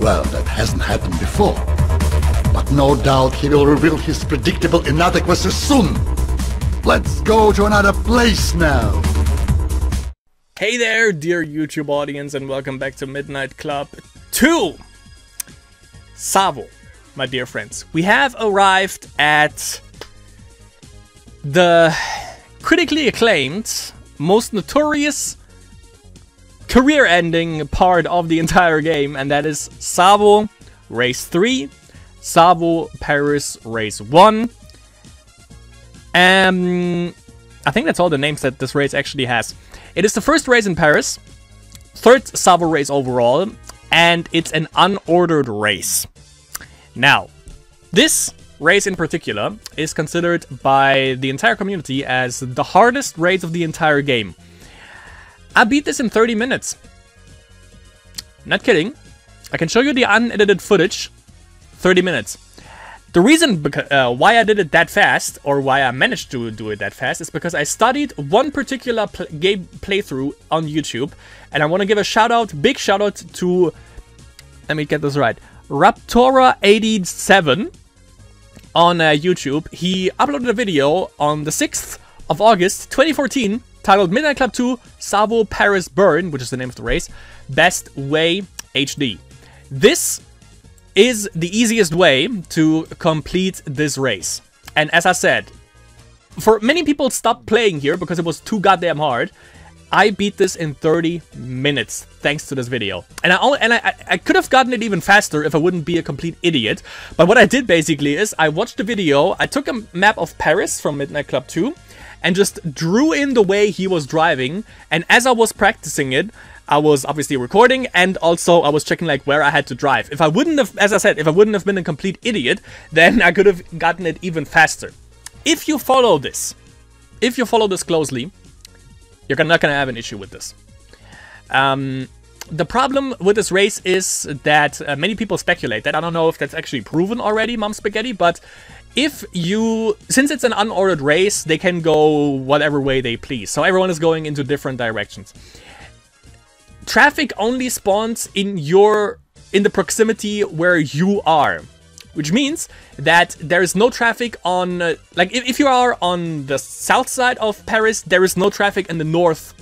Well, that hasn't happened before. But no doubt he will reveal his predictable inadequacies soon. Let's go to another place now. Hey there, dear YouTube audience, and welcome back to Midnight Club 2! Savo, my dear friends. We have arrived at the critically acclaimed, most notorious, career-ending part of the entire game, and that is Savo Race 3, Savo Paris Race 1. I think that's all the names that this race actually has. It is the first race in Paris, third Savo race overall, and it's an unordered race. Now, this race in particular is considered by the entire community as the hardest race of the entire game. I beat this in 30 minutes. Not kidding. I can show you the unedited footage. 30 minutes. The reason why I did it that fast, or why I managed to do it that fast, is because I studied one particular game playthrough on YouTube, and I want to give a shout out, big shout out to, let me get this right, Raptora87 on YouTube. He uploaded a video on the 6th of August 2014 titled Midnight Club 2 Savo Paris Burn, which is the name of the race, Best Way HD. This is the easiest way to complete this race. And as I said, for many people stopped playing here because it was too goddamn hard. I beat this in 30 minutes thanks to this video. And I could have gotten it even faster if I wouldn't be a complete idiot. But what I did basically is I watched the video, I took a map of Paris from Midnight Club 2 and just drew in the way he was driving. And as I was practicing it, I was obviously recording, and also I was checking like where I had to drive. If I wouldn't have, as I said, if I wouldn't have been a complete idiot, then I could have gotten it even faster. If you follow this closely, you're not gonna have an issue with this. The problem with this race is that many people speculate that. I don't know if that's actually proven already, Mom Spaghetti, but since it's an unordered race, they can go whatever way they please. So everyone is going into different directions. Traffic only spawns in the proximity where you are, which means that there is no traffic on, like if you are on the south side of Paris, there is no traffic in the north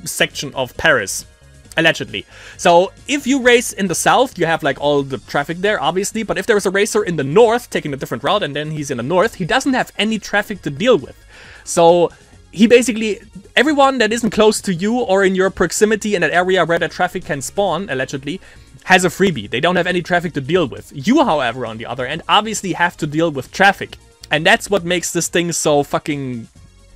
section of Paris, allegedly. So if you race in the south, you have like all the traffic there, obviously, but if there is a racer in the north taking a different route and then he's in the north, he doesn't have any traffic to deal with. So he basically, everyone that isn't close to you or in your proximity in that area where the traffic can spawn, allegedly, has a freebie. They don't have any traffic to deal with. You, however, on the other end, obviously have to deal with traffic. And that's what makes this thing so fucking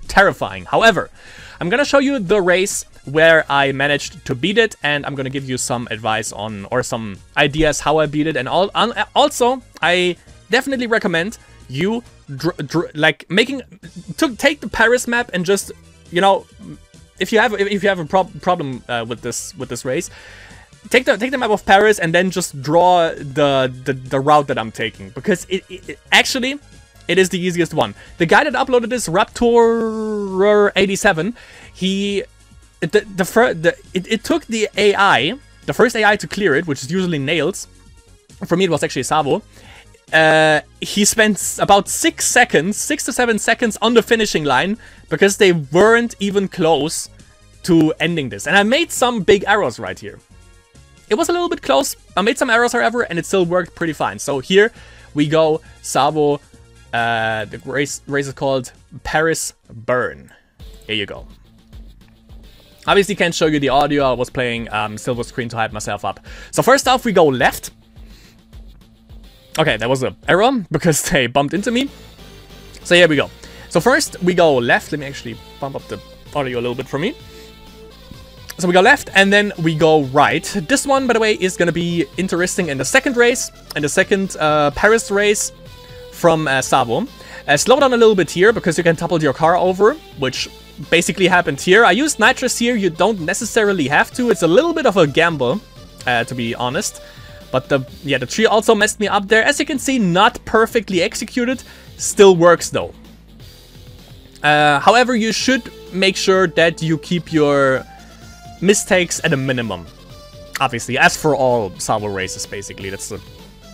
terrifying. However, I'm gonna show you the race where I managed to beat it, and I'm gonna give you some advice on, or some ideas how I beat it. And also, I definitely recommend you take the Paris map and just, you know, if you have a problem with this race, take the map of Paris and then just draw the route that I'm taking, because it actually is the easiest one. The guy that uploaded this, Raptora87, it took the AI, the first AI to clear it, which is usually Nails. For me, it was actually Savo. He spent about 6 to 7 seconds on the finishing line because they weren't even close to ending this. And I made some big errors right here. It was a little bit close. I made some errors, however, and it still worked pretty fine. So here we go, Savo. The race is called Paris Burn. Here you go. Obviously can't show you the audio. I was playing silver screen to hype myself up. So first off, we go left. Okay, that was an error because they bumped into me. So here we go. So first we go left. Let me actually bump up the audio a little bit for me. So we go left and then we go right. This one, by the way, is going to be interesting in the second race, in the second Paris race from Savo. Slow down a little bit here because you can topple your car over, which basically happened here. I used nitrous here. You don't necessarily have to. It's a little bit of a gamble, to be honest. But the tree also messed me up there. As you can see, not perfectly executed. Still works though. However, you should make sure that you keep your mistakes at a minimum. obviously, as for all Savo races, basically. That's the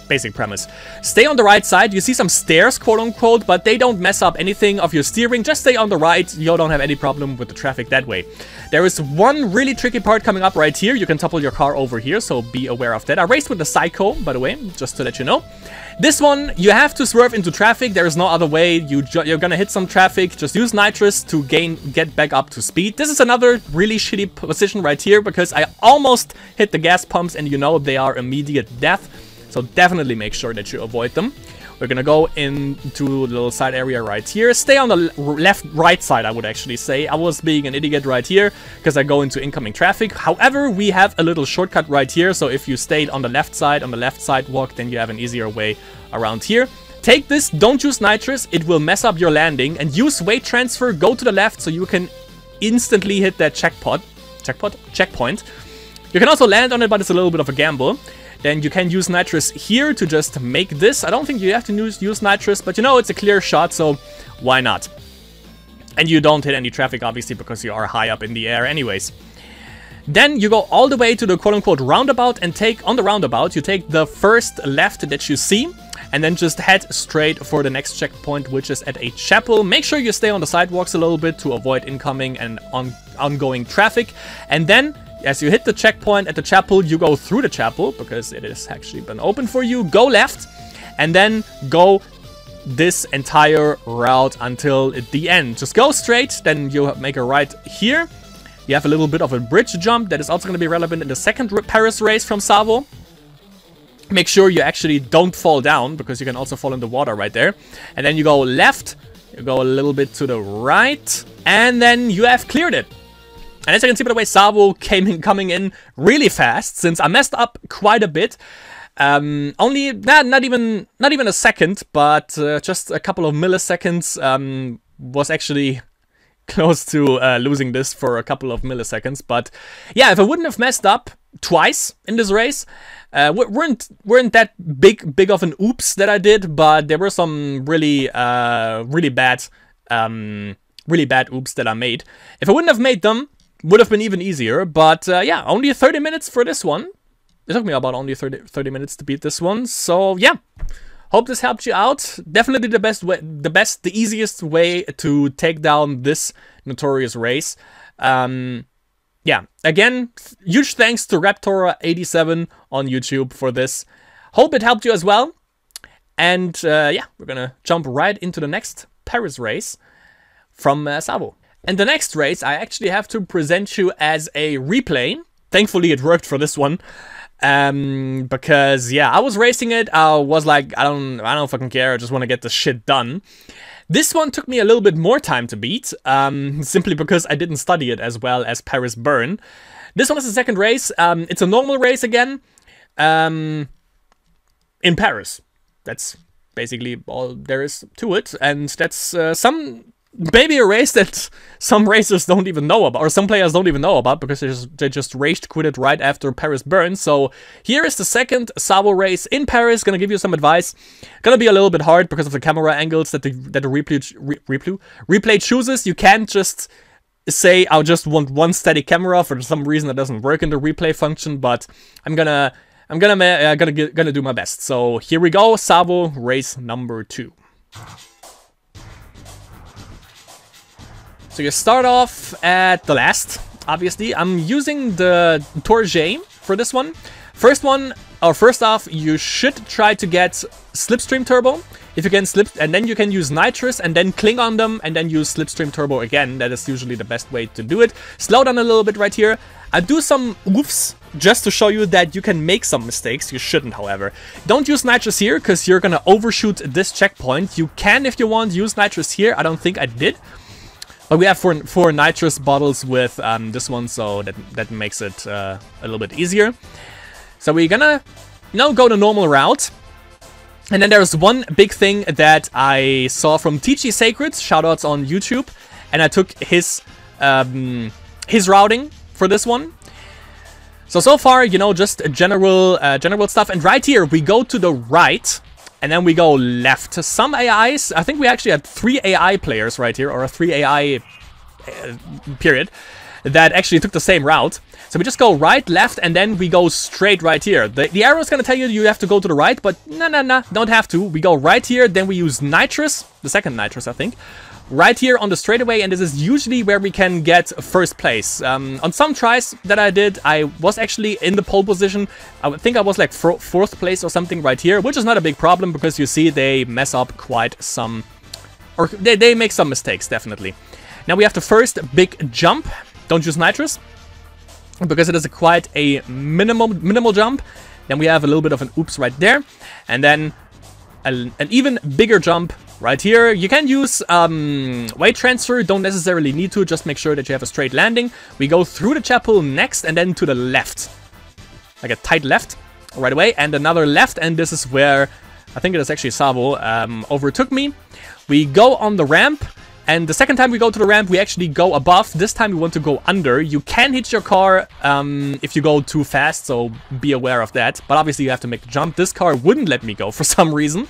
basic premise. Stay on the right side. You see some stairs, quote-unquote, but they don't mess up anything of your steering. Just stay on the right. You don't have any problem with the traffic that way. There is one really tricky part coming up right here. You can topple your car over here, so be aware of that. I raced with the Psycho, by the way, just to let you know. This one, you have to swerve into traffic. There is no other way. You're gonna hit some traffic. Just use nitrous to get back up to speed. This is another really shitty position right here because I almost hit the gas pumps, and you know they are immediate death. So definitely make sure that you avoid them. We're gonna go into the little side area right here. Stay on the right side, I would actually say. I was being an idiot right here because I go into incoming traffic. However, we have a little shortcut right here. So if you stayed on the left sidewalk, then you have an easier way around here. Take this, don't use nitrous. It will mess up your landing. And use weight transfer, go to the left so you can instantly hit that checkpoint. You can also land on it, but it's a little bit of a gamble. Then you can use nitrous here to just make this. I don't think you have to use nitrous, but you know, it's a clear shot, so why not? And you don't hit any traffic, obviously, because you are high up in the air anyways. Then you go all the way to the quote-unquote roundabout, and on the roundabout, you take the first left that you see, and then just head straight for the next checkpoint, which is at a chapel. Make sure you stay on the sidewalks a little bit to avoid incoming and ongoing traffic. And then, as you hit the checkpoint at the chapel, you go through the chapel, because it has actually been open for you. Go left, and then go this entire route until the end. Just go straight, then you make a right here. You have a little bit of a bridge jump that is also going to be relevant in the second Paris race from Savo. Make sure you actually don't fall down, because you can also fall in the water right there. And then you go left, you go a little bit to the right, and then you have cleared it. And as you can see by the way, Savo coming in really fast, since I messed up quite a bit. Only, not even a second, but just a couple of milliseconds was actually close to losing this for a couple of milliseconds. But yeah, if I wouldn't have messed up twice in this race, weren't that big of an oops that I did, but there were some really bad oops that I made. If I wouldn't have made them, would have been even easier. But yeah, only 30 minutes for this one. It took me about only 30 minutes to beat this one. So yeah, hope this helped you out. Definitely the easiest way to take down this notorious race. Yeah, again, huge thanks to Raptora87 on YouTube for this. Hope it helped you as well. And yeah, we're gonna jump right into the next Paris race from Savo. And the next race, I actually have to present you as a replay. Thankfully, it worked for this one. Because yeah, I was racing it. I was like, I don't fucking care. I just want to get the shit done. This one took me a little bit more time to beat, simply because I didn't study it as well as Paris Burn. This one is the second race. It's a normal race again, in Paris. That's basically all there is to it, and that's maybe a race that some racers don't even know about, or some players don't even know about, because they just rage quit it right after Paris Burn. So here is the second Savo race in Paris. Gonna give you some advice. Gonna be a little bit hard because of the camera angles that the replay chooses. You can't just say I just want one steady camera. For some reason that doesn't work in the replay function, but I'm gonna do my best. So here we go, Savo race number 2. So you start off at the last, obviously. I'm using the Tourget for this one. First off, you should try to get Slipstream Turbo. If you can and then you can use Nitrous and then cling on them and then use Slipstream Turbo again. That is usually the best way to do it. Slow down a little bit right here. I do some oofs just to show you that you can make some mistakes. You shouldn't, however. Don't use Nitrous here because you're gonna overshoot this checkpoint. You can, if you want, use Nitrous here. I don't think I did. But we have four nitrous bottles with this one, so that makes it a little bit easier. So we're gonna go the normal route. And then there's one big thing that I saw from TG Sacreds, shoutouts on YouTube, and I took his routing for this one. So far, just general stuff. And right here we go to the right. And then we go left. Some AIs, I think we actually had 3 AI players right here, or 3 AI period. that actually took the same route. So we just go right, left, and then we go straight right here. The arrow is going to tell you have to go to the right, but no, don't have to. We go right here, then we use nitrous, the second nitrous, I think, right here on the straightaway, and this is usually where we can get first place. On some tries that I did, I was actually in the pole position. I think I was like fourth place or something right here, which is not a big problem because you see they mess up quite some, or they make some mistakes, definitely. Now we have the first big jump. Don't use nitrous, because it is quite a minimal jump. Then we have a little bit of an oops right there, and then an even bigger jump right here. You can use weight transfer, don't necessarily need to, just make sure that you have a straight landing. We go through the chapel next, and then to the left, like a tight left right away, and another left, and this is where I think it is actually Savo overtook me. We go on the ramp. And the second time we go to the ramp, we actually go above. This time we want to go under. You can hit your car if you go too fast, so be aware of that. But obviously you have to make the jump. This car wouldn't let me go for some reason.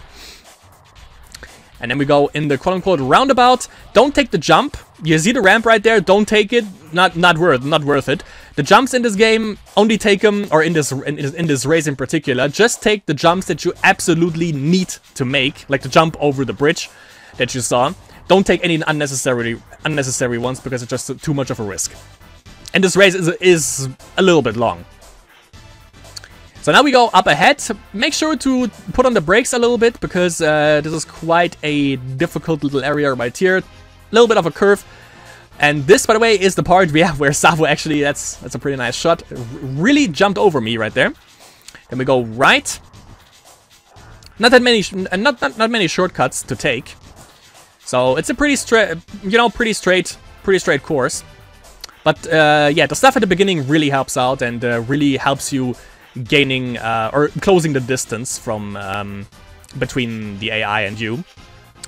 And then we go in the quote-unquote roundabout. Don't take the jump. You see the ramp right there. Don't take it. Not worth it. The jumps in this game, only take them, or in this race in particular, just take the jumps that you absolutely need to make, like the jump over the bridge that you saw. Don't take any unnecessary ones because it's just too much of a risk. And this race is a little bit long. So now we go up ahead. Make sure to put on the brakes a little bit because this is quite a difficult little area right here. A little bit of a curve. And this, by the way, is the part where Savo actually, that's a pretty nice shot, really jumped over me right there. Then we go right. Not that many, not many shortcuts to take. So it's a pretty straight, pretty straight course. But yeah, the stuff at the beginning really helps out and really helps you gaining or closing the distance from between the AI and you.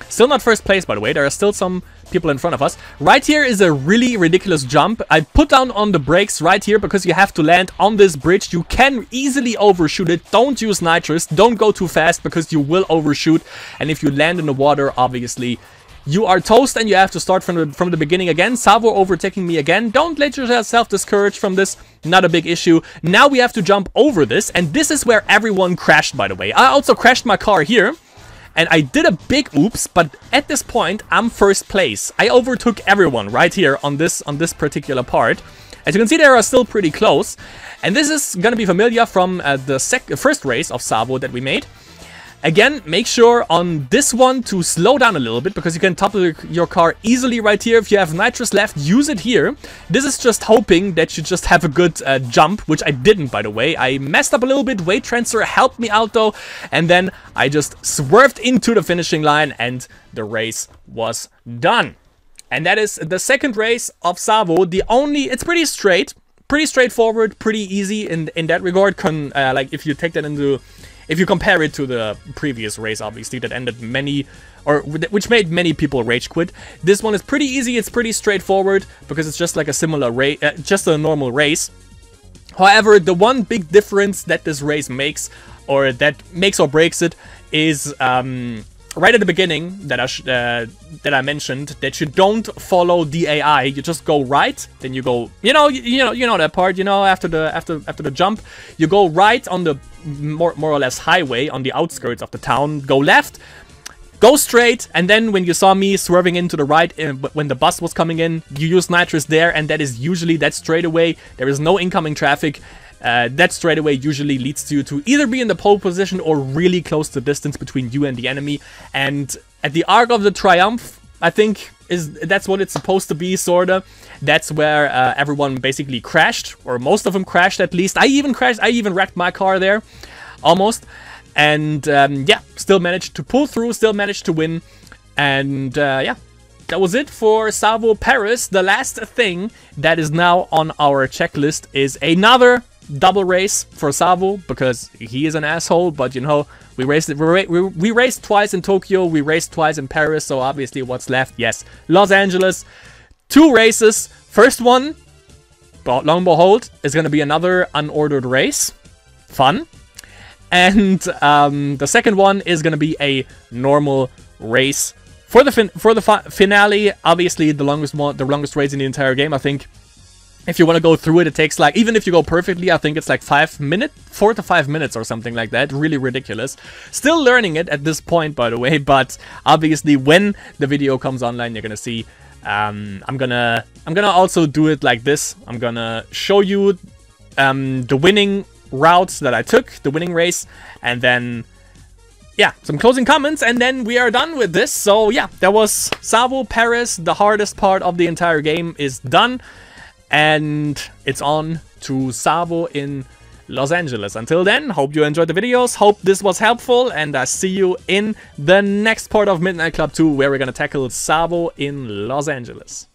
Still not first place, by the way. There are still some people in front of us. Right here is a really ridiculous jump. I put down on the brakes right here because you have to land on this bridge. You can easily overshoot it. Don't use nitrous. Don't go too fast because you will overshoot. And if you land in the water, obviously, you are toast and you have to start from the beginning again. Savo overtaking me again. Don't let yourself discourage from this. Not a big issue. Now we have to jump over this. And this is where everyone crashed, by the way. I also crashed my car here. And I did a big oops, but at this point, I'm first place. I overtook everyone right here on this particular part. As you can see, they are still pretty close. And this is going to be familiar from the first race of Savo that we made. Again, make sure on this one to slow down a little bit because you can topple your car easily right here. If you have nitrous left, use it here. This is just hoping that you just have a good jump, which I didn't, by the way. I messed up a little bit. Weight transfer helped me out, though. And then I just swerved into the finishing line and the race was done. And that is the second race of Savo. It's pretty straight, pretty straightforward, pretty easy in that regard. Like if you take that into... If you compare it to the previous race, obviously, that ended which made many people rage quit. This one is pretty easy, it's pretty straightforward, because it's just like a similar race, just a normal race. However, the one big difference that this race makes, or that makes or breaks it, is right at the beginning that I mentioned that you don't follow the AI. You just go right, then you go, you know that part, after the jump, you go right on the more or less highway on the outskirts of the town, go left, go straight, and then when you saw me swerving into the right when the bus was coming in, you use nitrous there, and that is usually that straightaway. There is no incoming traffic. That straightaway usually leads you to either be in the pole position or really close the distance between you and the enemy. And at the Arc of the Triumph, I think that's what it's supposed to be, sorta. That's where everyone basically crashed, or most of them crashed at least. I even crashed. I even wrecked my car there, almost. And yeah, still managed to pull through, still managed to win. And yeah, that was it for Savo Paris. The last thing that is now on our checklist is another double race for Savo, because he is an asshole, but we raced twice in Tokyo, we raced twice in Paris, so obviously what's left? Yes, Los Angeles. 2 races. First one, long and behold, is going to be another unordered race. Fun. And the second one is going to be a normal race. For the finale, obviously the longest race in the entire game, I think If you want to go through it, it takes like, even if you go perfectly, I think it's like 4 to 5 minutes or something like that. Really ridiculous. Still learning it at this point, by the way, but obviously when the video comes online, you're gonna see. I'm gonna also do it like this. I'm gonna show you the winning routes that I took, the winning race, and then yeah, some closing comments, and then we are done with this. So yeah, that was Savo Paris. The hardest part of the entire game is done. And it's on to Savo in Los Angeles. Until then, hope you enjoyed the videos, hope this was helpful, and I see you in the next part of Midnight Club 2, where we're gonna tackle Savo in Los Angeles.